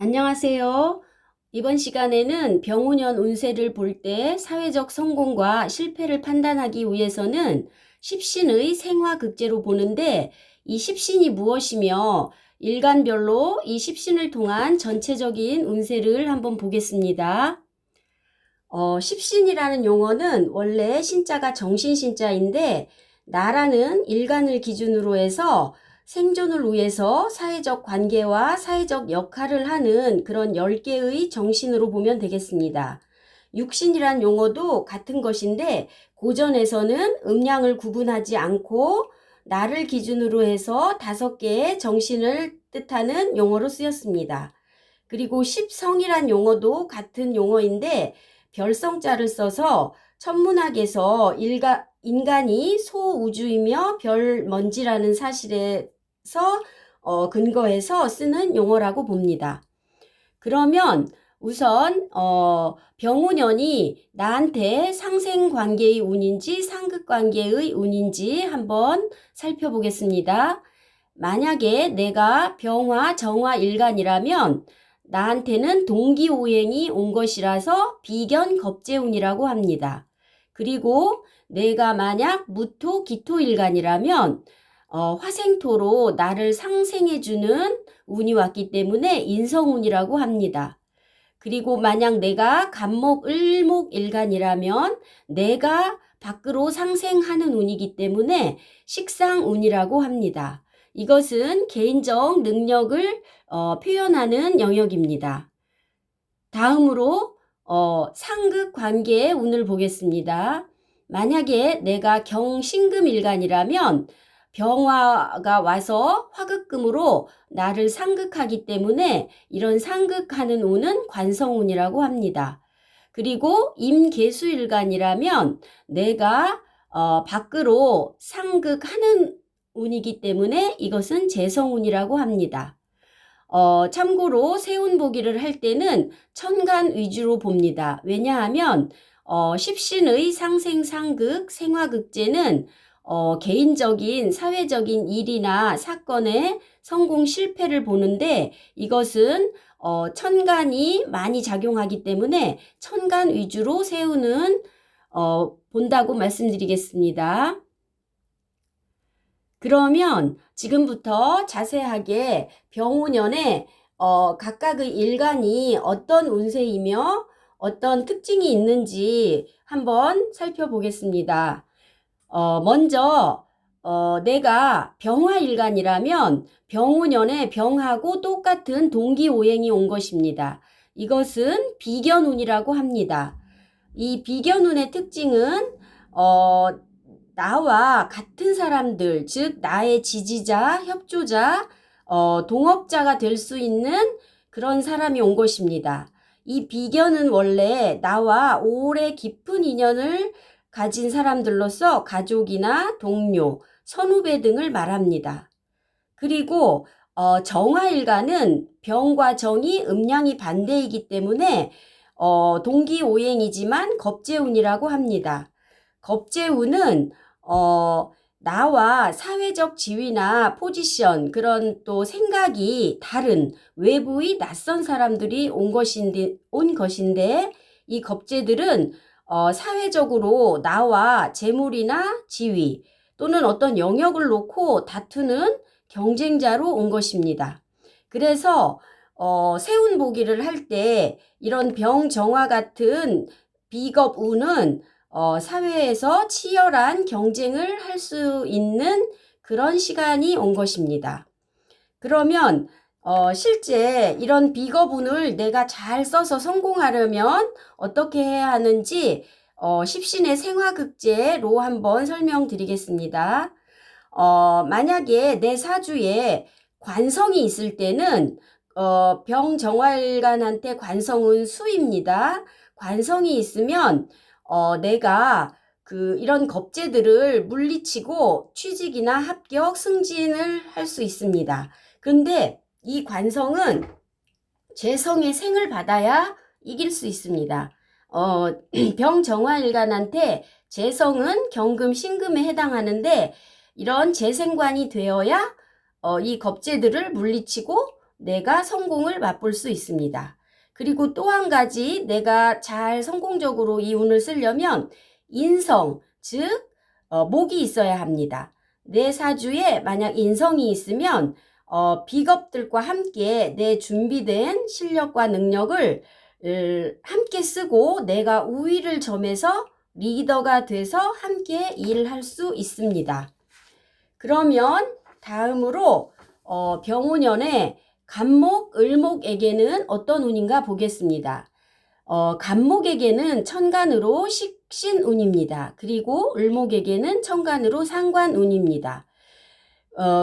안녕하세요. 이번 시간에는 병운년 운세를 볼 때 사회적 성공과 실패를 판단하기 위해서는 십신의 생화극제로 보는데 이 십신이 무엇이며 일간별로 이 십신을 통한 전체적인 운세를 한번 보겠습니다. 십신이라는 용어는 원래 신자가 정신신자인데 나라는 일간을 기준으로 해서 생존을 위해서 사회적 관계와 사회적 역할을 하는 그런 10개의 정신으로 보면 되겠습니다. 육신이란 용어도 같은 것인데 고전에서는 음양을 구분하지 않고 나를 기준으로 해서 5개의 정신을 뜻하는 용어로 쓰였습니다. 그리고 십성이란 용어도 같은 용어인데 별성자를 써서 천문학에서 인간이 소우주이며 별먼지라는 사실에서 근거해서 쓰는 용어라고 봅니다. 그러면 우선 병우년이 나한테 상생관계의 운인지 상극관계의 운인지 한번 살펴보겠습니다. 만약에 내가 병화, 정화, 일간이라면 나한테는 동기오행이 온 것이라서 비견겁재운이라고 합니다. 그리고 내가 만약 무토, 기토일간이라면 화생토로 나를 상생해주는 운이 왔기 때문에 인성운이라고 합니다. 그리고 만약 내가 간목, 을목, 일간이라면 내가 밖으로 상생하는 운이기 때문에 식상운이라고 합니다. 이것은 개인적 능력을 표현하는 영역입니다. 다음으로 상극 관계의 운을 보겠습니다. 만약에 내가 경신금일간이라면 병화가 와서 화극금으로 나를 상극하기 때문에 이런 상극하는 운은 관성운이라고 합니다. 그리고 임계수일간이라면 내가 밖으로 상극하는 운이기 때문에 이것은 재성운이라고 합니다. 참고로 세운보기를 할 때는 천간 위주로 봅니다. 왜냐하면 십신의 상생상극, 생화극제는 개인적인 사회적인 일이나 사건의 성공 실패를 보는데 이것은 천간이 많이 작용하기 때문에 천간 위주로 세우는 본다고 말씀드리겠습니다. 그러면 지금부터 자세하게 병우년에 각각의 일간이 어떤 운세이며 어떤 특징이 있는지 한번 살펴보겠습니다. 먼저 내가 병화일간이라면 병우년에 병하고 똑같은 동기오행이 온 것입니다. 이것은 비견운이라고 합니다. 이 비견운의 특징은 나와 같은 사람들, 즉 나의 지지자, 협조자, 동업자가 될 수 있는 그런 사람이 온 것입니다. 이 비견은 원래 나와 오래 깊은 인연을 가진 사람들로서 가족이나 동료, 선후배 등을 말합니다. 그리고 정화일간은 병과 정이 음양이 반대이기 때문에 동기오행이지만 겁재운이라고 합니다. 겁재운은 나와 사회적 지위나 포지션, 그런 또 생각이 다른 외부의 낯선 사람들이 온 것인데 이 겁재들은 사회적으로 나와 재물이나 지위 또는 어떤 영역을 놓고 다투는 경쟁자로 온 것입니다. 그래서 세운보기를 할 때 이런 병정화 같은 비겁운은 사회에서 치열한 경쟁을 할 수 있는 그런 시간이 온 것입니다. 그러면 실제 이런 비거분을 내가 잘 써서 성공하려면 어떻게 해야 하는지 십신의 생화극제로 한번 설명드리겠습니다. 만약에 내 사주에 관성이 있을 때는 병정화일간한테 관성은 수입니다. 관성이 있으면 내가 이런 겁재들을 물리치고 취직이나 합격, 승진을 할 수 있습니다. 근데 이 관성은 재성의 생을 받아야 이길 수 있습니다. 병정화일간한테 재성은 경금, 신금에 해당하는데 이런 재생관이 되어야 이 겁재들을 물리치고 내가 성공을 맛볼 수 있습니다. 그리고 또 한 가지 내가 잘 성공적으로 이 운을 쓰려면 인성, 즉 목이 있어야 합니다. 내 사주에 만약 인성이 있으면 비겁들과 함께 내 준비된 실력과 능력을 함께 쓰고 내가 우위를 점해서 리더가 돼서 함께 일을 할 수 있습니다. 그러면 다음으로 병오년에 간목, 을목에게는 어떤 운인가 보겠습니다. 간목에게는 천간으로 식신운입니다. 그리고 을목에게는 천간으로 상관운입니다.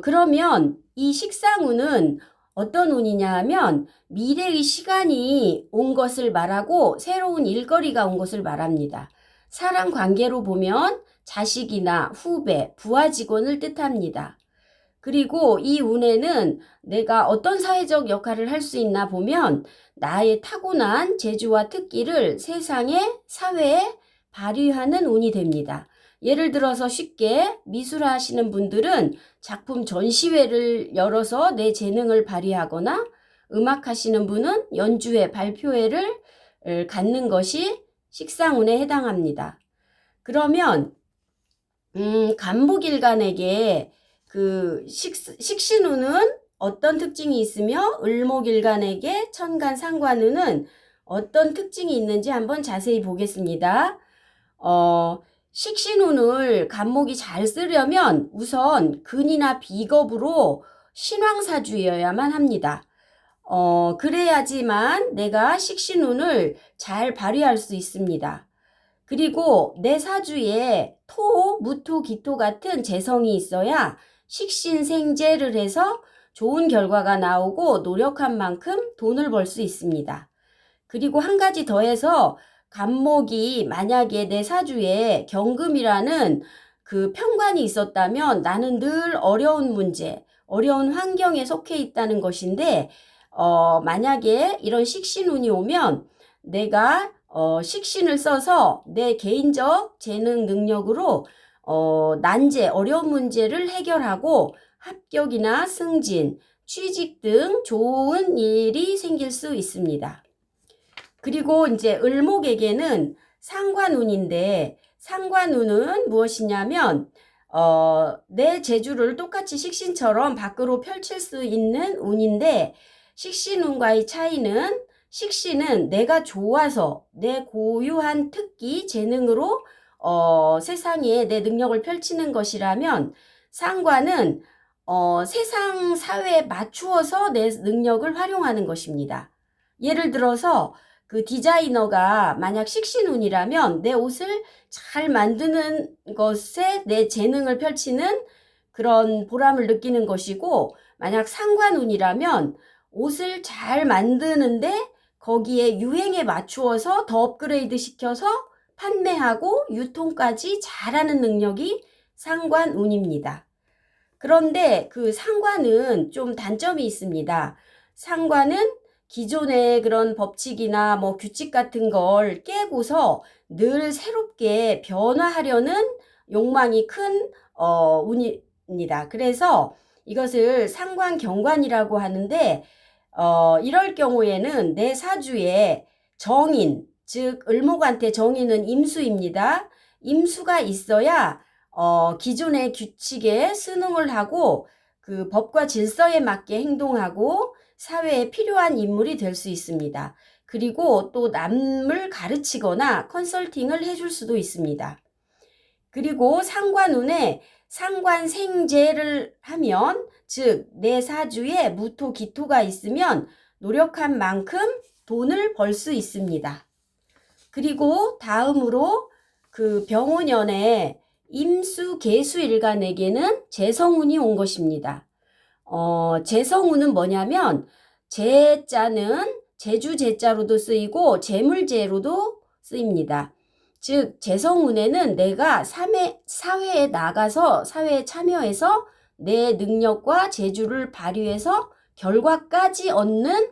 그러면 이 식상운은 어떤 운이냐 하면 미래의 시간이 온 것을 말하고 새로운 일거리가 온 것을 말합니다. 사람 관계로 보면 자식이나 후배, 부하 직원을 뜻합니다. 그리고 이 운에는 내가 어떤 사회적 역할을 할 수 있나 보면 나의 타고난 재주와 특기를 세상에, 사회에 발휘하는 운이 됩니다. 예를 들어서 쉽게 미술 하시는 분들은 작품 전시회를 열어서 내 재능을 발휘하거나 음악 하시는 분은 연주회, 발표회를 갖는 것이 식상운에 해당합니다. 그러면 간목일간에게 그 식신운은 어떤 특징이 있으며 을목일간에게 천간 상관운은 어떤 특징이 있는지 한번 자세히 보겠습니다. 식신운을 간목이 잘 쓰려면 우선 근이나 비겁으로 신왕사주여야만 합니다. 그래야지만 내가 식신운을 잘 발휘할 수 있습니다. 그리고 내 사주에 토, 무토, 기토 같은 재성이 있어야 식신생재를 해서 좋은 결과가 나오고 노력한 만큼 돈을 벌 수 있습니다. 그리고 한 가지 더해서 간목이 만약에 내 사주에 경금이라는 그 편관이 있었다면 나는 늘 어려운 문제, 어려운 환경에 속해 있다는 것인데 만약에 이런 식신운이 오면 내가 식신을 써서 내 개인적 재능 능력으로 난제, 어려운 문제를 해결하고 합격이나 승진, 취직 등 좋은 일이 생길 수 있습니다. 그리고 이제 을목에게는 상관운인데 상관운은 무엇이냐면 내 재주를 똑같이 식신처럼 밖으로 펼칠 수 있는 운인데 식신운과의 차이는 식신은 내가 좋아서 내 고유한 특기, 재능으로 세상에 내 능력을 펼치는 것이라면 상관은 세상 사회에 맞추어서 내 능력을 활용하는 것입니다. 예를 들어서 그 디자이너가 만약 식신운이라면 내 옷을 잘 만드는 것에 내 재능을 펼치는 그런 보람을 느끼는 것이고 만약 상관운이라면 옷을 잘 만드는데 거기에 유행에 맞추어서 더 업그레이드 시켜서 판매하고 유통까지 잘하는 능력이 상관운입니다. 그런데 그 상관은 좀 단점이 있습니다. 상관은 기존의 그런 법칙이나 뭐 규칙 같은 걸 깨고서 늘 새롭게 변화하려는 욕망이 큰 운입니다. 그래서 이것을 상관경관이라고 하는데 이럴 경우에는 내 사주에 정인, 즉 을목한테 정인은 임수입니다. 임수가 있어야 기존의 규칙에 순응을 하고 그 법과 질서에 맞게 행동하고 사회에 필요한 인물이 될 수 있습니다. 그리고 또 남을 가르치거나 컨설팅을 해줄 수도 있습니다. 그리고 상관운에 상관생재를 하면 즉 내 사주에 무토, 기토가 있으면 노력한 만큼 돈을 벌 수 있습니다. 그리고 다음으로 그 병오년에 임수, 계수 일간에게는 재성운이 온 것입니다. 재성운은 뭐냐면 재자는 재주 재자로도 쓰이고 재물재로도 쓰입니다. 즉 재성운에는 내가 사회에 나가서 사회에 참여해서 내 능력과 재주를 발휘해서 결과까지 얻는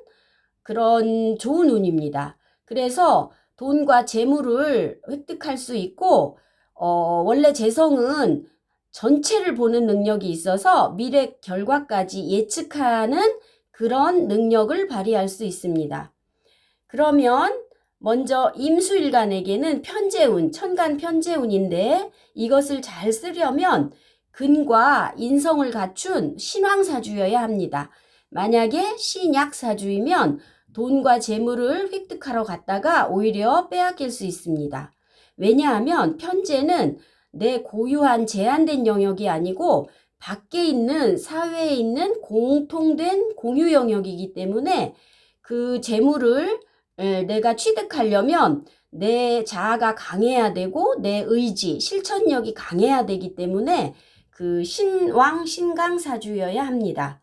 그런 좋은 운입니다. 그래서 돈과 재물을 획득할 수 있고 원래 재성은 전체를 보는 능력이 있어서 미래 결과까지 예측하는 그런 능력을 발휘할 수 있습니다. 그러면 먼저 임수일간에게는 편재운, 천간 편재운인데 이것을 잘 쓰려면 근과 인성을 갖춘 신왕사주여야 합니다. 만약에 신약사주이면 돈과 재물을 획득하러 갔다가 오히려 빼앗길 수 있습니다. 왜냐하면 편재는 내 고유한 제한된 영역이 아니고 밖에 있는 사회에 있는 공통된 공유 영역이기 때문에 그 재물을 내가 취득하려면 내 자아가 강해야 되고 내 의지, 실천력이 강해야 되기 때문에 그 신왕, 신강사주여야 합니다.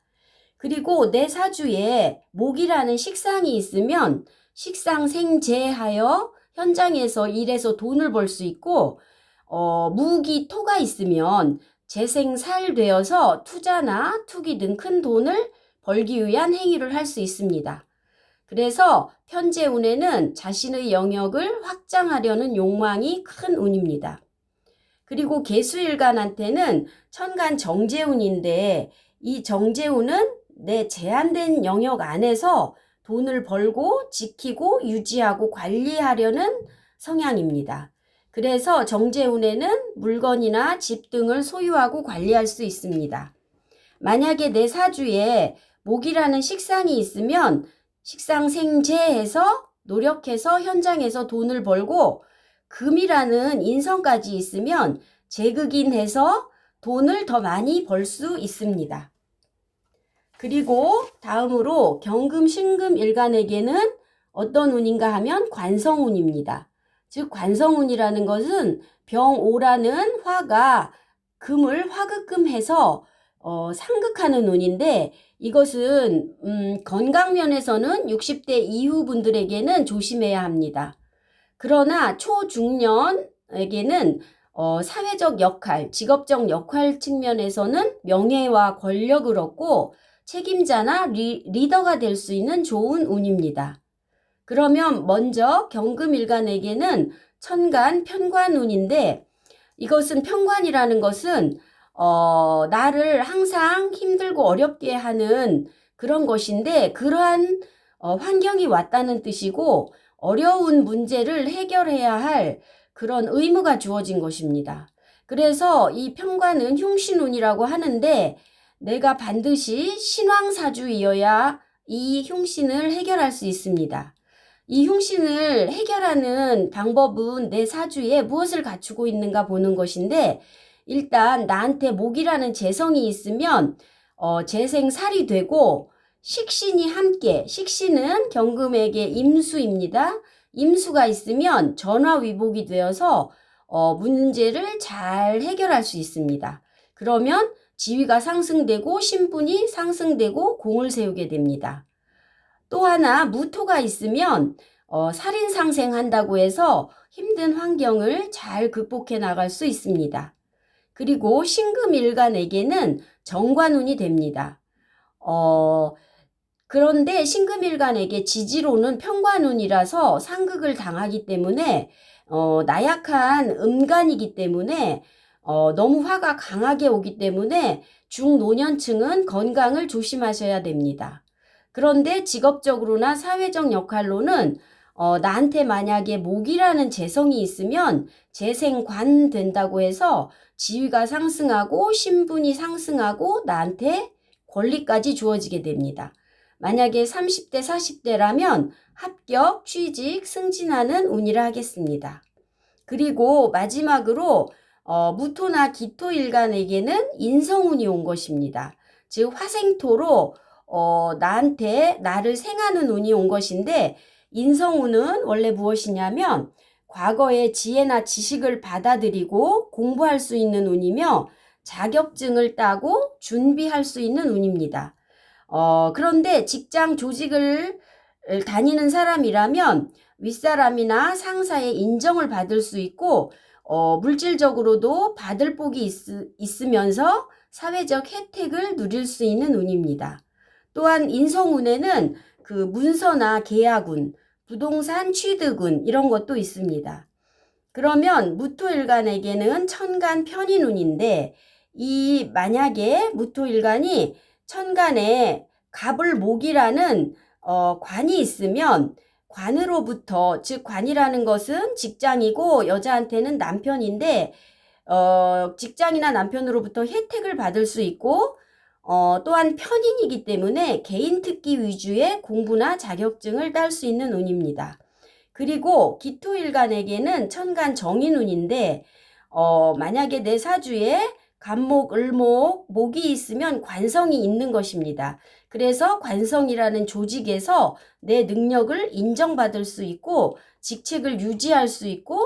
그리고 내 사주에 목이라는 식상이 있으면 식상생재하여 현장에서 일해서 돈을 벌 수 있고 무기 토가 있으면 재생살되어서 투자나 투기 등 큰 돈을 벌기 위한 행위를 할 수 있습니다. 그래서 편재운에는 자신의 영역을 확장하려는 욕망이 큰 운입니다. 그리고 개수일간한테는 천간 정재운인데 이 정재운은 내 제한된 영역 안에서 돈을 벌고 지키고 유지하고 관리하려는 성향입니다. 그래서 정재운에는 물건이나 집 등을 소유하고 관리할 수 있습니다. 만약에 내 사주에 목이라는 식상이 있으면 식상생재해서 노력해서 현장에서 돈을 벌고 금이라는 인성까지 있으면 재극인해서 돈을 더 많이 벌 수 있습니다. 그리고 다음으로 경금, 신금 일간에게는 어떤 운인가 하면 관성운입니다. 즉 관성운이라는 것은 병오라는 화가 금을 화극금해서 상극하는 운인데 이것은 건강면에서는 60대 이후 분들에게는 조심해야 합니다. 그러나 초중년에게는 사회적 역할, 직업적 역할 측면에서는 명예와 권력을 얻고 책임자나 리더가 될 수 있는 좋은 운입니다. 그러면 먼저 경금일간에게는 천간 편관운인데 이것은 편관이라는 것은 나를 항상 힘들고 어렵게 하는 그런 것인데 그러한 환경이 왔다는 뜻이고 어려운 문제를 해결해야 할 그런 의무가 주어진 것입니다. 그래서 이 편관은 흉신운이라고 하는데 내가 반드시 신왕사주이어야 이 흉신을 해결할 수 있습니다. 이 흉신을 해결하는 방법은 내 사주에 무엇을 갖추고 있는가 보는 것인데 일단 나한테 목이라는 재성이 있으면 재생살이 되고 식신이 함께, 식신은 경금에게 임수입니다. 임수가 있으면 전화위복이 되어서 문제를 잘 해결할 수 있습니다. 그러면 지위가 상승되고 신분이 상승되고 공을 세우게 됩니다. 또 하나 무토가 있으면 살인상생한다고 해서 힘든 환경을 잘 극복해 나갈 수 있습니다. 그리고 신금일간에게는 정관운이 됩니다. 그런데 신금일간에게 지지로는 편관운이라서 상극을 당하기 때문에 나약한 음간이기 때문에 너무 화가 강하게 오기 때문에 중노년층은 건강을 조심하셔야 됩니다. 그런데 직업적으로나 사회적 역할로는 나한테 만약에 목이라는 재성이 있으면 재생관 된다고 해서 지위가 상승하고 신분이 상승하고 나한테 권리까지 주어지게 됩니다. 만약에 30대, 40대라면 합격, 취직, 승진하는 운이라 하겠습니다. 그리고 마지막으로 무토나 기토일간에게는 인성운이 온 것입니다. 즉 화생토로 나한테 나를 생하는 운이 온 것인데 인성운은 원래 무엇이냐면 과거의 지혜나 지식을 받아들이고 공부할 수 있는 운이며 자격증을 따고 준비할 수 있는 운입니다. 그런데 직장 조직을 다니는 사람이라면 윗사람이나 상사의 인정을 받을 수 있고 물질적으로도 받을 복이 있으면서 사회적 혜택을 누릴 수 있는 운입니다. 또한 인성운에는 그 문서나 계약운, 부동산 취득운 이런 것도 있습니다. 그러면 무토일간에게는 천간 편인운인데 이 만약에 무토일간이 천간에 갑을목이라는 관이 있으면 관으로부터, 즉 관이라는 것은 직장이고 여자한테는 남편인데 직장이나 남편으로부터 혜택을 받을 수 있고 또한 편인이기 때문에 개인 특기 위주의 공부나 자격증을 딸 수 있는 운입니다. 그리고 기토일간에게는 천간 정인운인데 만약에 내 사주에 간목, 을목, 목이 있으면 관성이 있는 것입니다. 그래서 관성이라는 조직에서 내 능력을 인정받을 수 있고 직책을 유지할 수 있고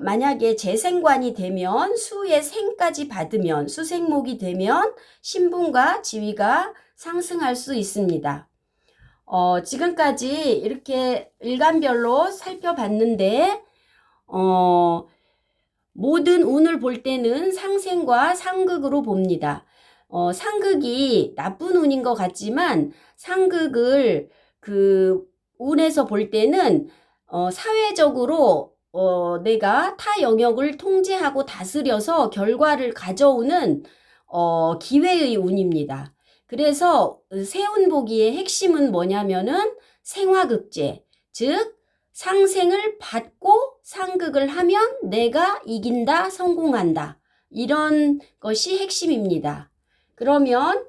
만약에 재생관이 되면 수의 생까지 받으면 수생목이 되면 신분과 지위가 상승할 수 있습니다. 지금까지 이렇게 일간별로 살펴봤는데 모든 운을 볼 때는 상생과 상극으로 봅니다. 상극이 나쁜 운인 것 같지만 상극을 그 운에서 볼 때는 사회적으로 내가 타 영역을 통제하고 다스려서 결과를 가져오는 기회의 운입니다. 그래서 세운보기의 핵심은 뭐냐면은 생화극제, 즉 상생을 받고 상극을 하면 내가 이긴다, 성공한다. 이런 것이 핵심입니다. 그러면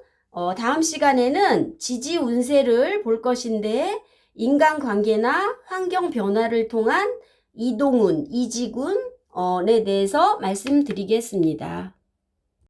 다음 시간에는 지지 운세를 볼 것인데 인간관계나 환경 변화를 통한 이동운, 이직운에 대해서 말씀드리겠습니다.